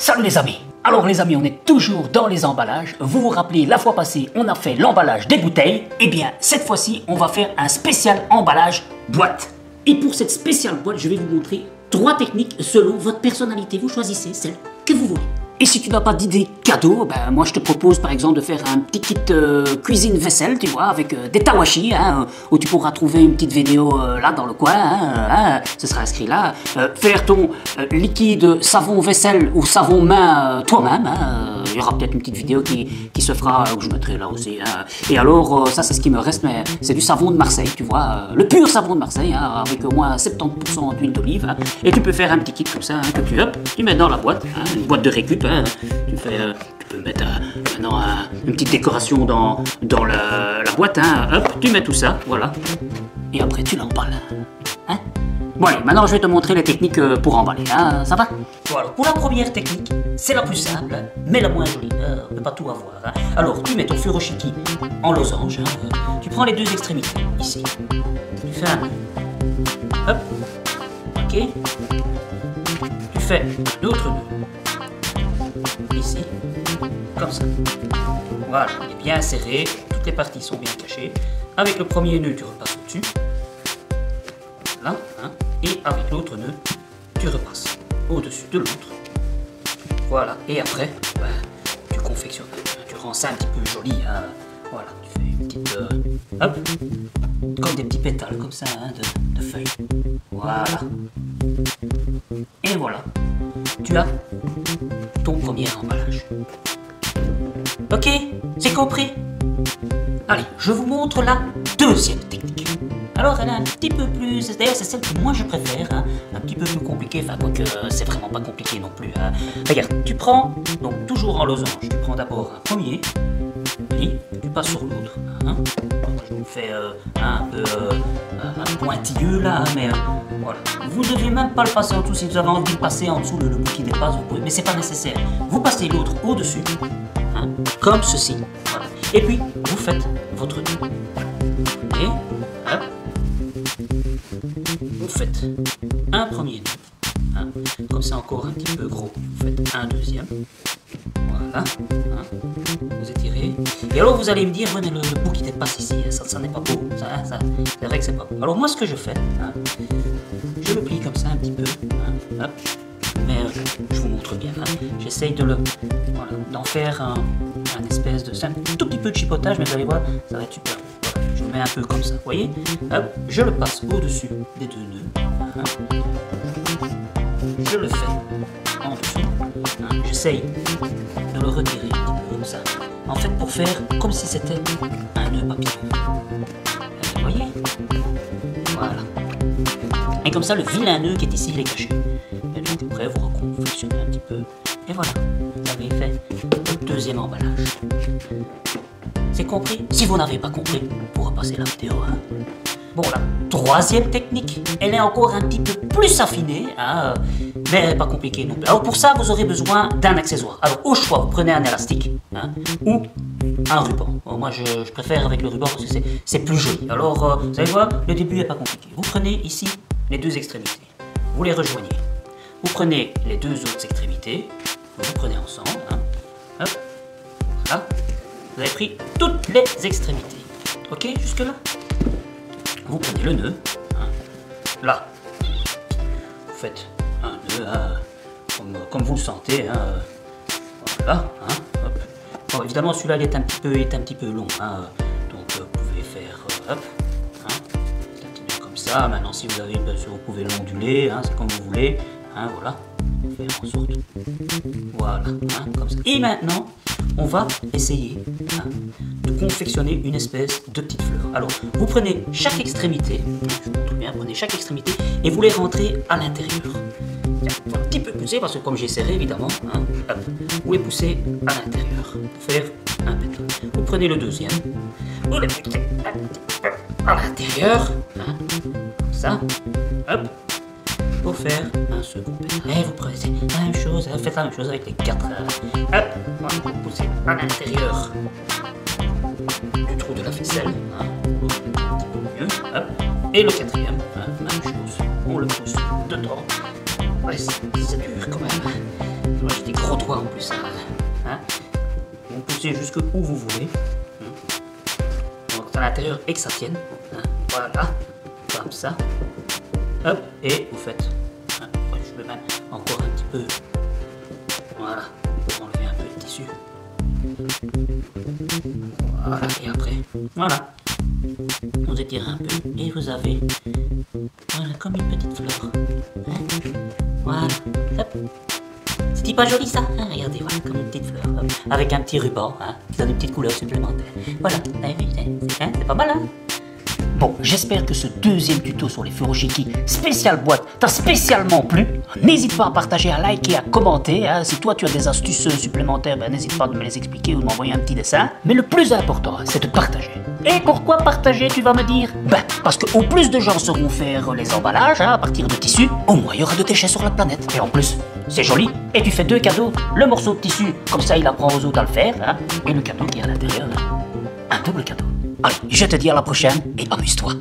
Salut les amis. Alors les amis, on est toujours dans les emballages. Vous vous rappelez, la fois passée, on a fait l'emballage des bouteilles. Eh bien, cette fois-ci, on va faire un spécial emballage boîte. Et pour cette spéciale boîte, je vais vous montrer 3 techniques selon votre personnalité. Vous choisissez celle que vous voulez. Et si tu n'as pas d'idée cadeau, ben moi je te propose par exemple de faire un petit kit cuisine vaisselle, tu vois, avec des tawashi, hein, où tu pourras trouver une petite vidéo là dans le coin, ce sera inscrit là. Faire ton liquide savon vaisselle ou savon main toi-même, il y aura peut-être une petite vidéo qui se fera, que je mettrai là aussi. Et alors, ça c'est ce qui me reste, mais c'est du savon de Marseille, tu vois, le pur savon de Marseille, avec au moins 70% d'huile d'olive. Et tu peux faire un petit kit comme ça, que tu mets dans la boîte, une boîte de récup. Tu peux mettre maintenant une petite décoration dans la boîte, hop, tu mets tout ça, voilà. Et après tu l'emballes. Bon allez, maintenant je vais te montrer les techniques pour emballer, ça va? Voilà, pour la première technique, c'est la plus simple, mais la moins jolie, on ne peut pas tout avoir. Alors tu mets ton furoshiki en losange, tu prends les 2 extrémités, ici. Tu fais un, hop, ok. Tu fais d'autres nœuds. Ici, comme ça. Voilà, il est bien serré, toutes les parties sont bien cachées. Avec le premier nœud, tu repasses au-dessus. Là, et avec l'autre nœud, tu repasses au-dessus de l'autre. Voilà, et après, tu confectionnes, tu rends ça un petit peu joli. Voilà, tu fais une petite, hop, comme des petits pétales, comme ça, de feuilles. Voilà. Et voilà, tu as ton premier emballage. Ok, c'est compris? Allez, je vous montre la deuxième technique. Alors, elle est un petit peu plus... D'ailleurs, c'est celle que moi je préfère, un petit peu plus compliquée, enfin, quoique c'est vraiment pas compliqué non plus. Regarde, tu prends, donc toujours en losange, tu prends d'abord un premier, puis tu passes sur l'autre. Je vous fais un peu un pointilleux là, mais voilà. Vous ne devez même pas le passer en dessous. Si vous avez envie de passer en dessous le bout qui dépasse, vous pouvez, mais c'est pas nécessaire. Vous passez l'autre au-dessus, comme ceci. Voilà. Et puis, vous faites votre nœud. Et hop, vous faites un premier nœud. Comme c'est encore un petit peu gros, vous faites un deuxième. Voilà. Vous étirez. Et alors vous allez me dire, le bout qui dépasse ici, ça n'est pas beau. C'est vrai que c'est pas beau. Alors moi ce que je fais, je le plie comme ça un petit peu. Hop. Mais je vous montre bien. J'essaye d'en faire un espèce de... C'est un tout petit peu de chipotage, mais vous allez voir, ça va être super. Voilà. Je le mets un peu comme ça, vous voyez. Hop. Je le passe au-dessus des 2 nœuds. Je le fais en dessous. J'essaye de le retirer un petit peu comme ça. En fait, pour faire comme si c'était un nœud papillon. Vous voyez? Voilà. Et comme ça, le vilain nœud qui est ici, il est caché. Et donc après, vous reconfectionnez un petit peu. Et voilà, vous avez fait le deuxième emballage. C'est compris? Si vous n'avez pas compris, vous repassez la vidéo. Bon, la troisième technique, elle est encore un petit peu plus affinée, mais pas compliquée non plus. Alors pour ça, vous aurez besoin d'un accessoire. Alors au choix, vous prenez un élastique ou un ruban. Bon, moi, je préfère avec le ruban parce que c'est plus joli. Alors, vous allez voir, le début n'est pas compliqué. Vous prenez ici les 2 extrémités. Vous les rejoignez. Vous prenez les 2 autres extrémités. Vous prenez ensemble. Hop. Voilà. Vous avez pris toutes les extrémités. Ok, jusque là. Vous prenez le nœud, là, vous faites un nœud comme vous le sentez, voilà, hop. Bon, évidemment celui-là il est un petit peu long, donc vous pouvez faire, hop, un petit nœud comme ça. Maintenant si vous avez bien sûr vous pouvez l'onduler, c'est comme vous voulez, voilà, faire en sorte, voilà, comme ça. Et maintenant on va essayer de confectionner une espèce de petite fleur. Alors, vous prenez chaque extrémité, je vous montre bien, prenez chaque extrémité et vous les rentrez à l'intérieur. Un petit peu pousser parce que comme j'ai serré évidemment, hop, vous les poussez à l'intérieur pour faire un pétale. Vous prenez le deuxième, vous les poussez un petit peu à l'intérieur, comme ça, hop, pour faire un second pétale. Et vous prenez la même chose, faites la même chose avec les 4. Hop, vous poussez à l'intérieur du trou de la ficelle, un petit peu mieux, hop. Et le 4e, même chose, on le pousse dedans. Ouais, c'est dur quand même. Moi j'ai des gros plus simple. Hein. Vous poussez jusque où vous voulez. Donc à l'intérieur et que ça tienne. Hein. Voilà, comme ça. Hop, et vous faites. Hein. Je vais même encore un petit peu. Voilà, pour enlever un peu de tissu. Voilà, et après, voilà. Vous étirez un peu et vous avez, voilà, comme une petite fleur. Hein. Voilà, hop. C'est pas joli ça, hein. Regardez, voilà, comme une petite fleur, hop. Avec un petit ruban, hein, qui donne une petite couleur supplémentaire. Voilà, c'est pas mal, hein. Bon, j'espère que ce deuxième tuto sur les furoshiki spécial boîte t'a spécialement plu. N'hésite pas à partager, à liker, à commenter. Hein. Si toi tu as des astuces supplémentaires, ben, n'hésite pas à me les expliquer ou de m'envoyer un petit dessin. Mais le plus important, c'est de partager. Et pourquoi partager, tu vas me dire? Ben, parce qu'au plus de gens sauront faire les emballages hein, à partir de tissu, au moins il y aura de déchets sur la planète. Et en plus, c'est joli. Et tu fais 2 cadeaux. Le morceau de tissu, comme ça il apprend aux autres à le faire. Hein, et le cadeau qui est à l'intérieur. Un double cadeau. Allez, je te dis à la prochaine et amuse-toi.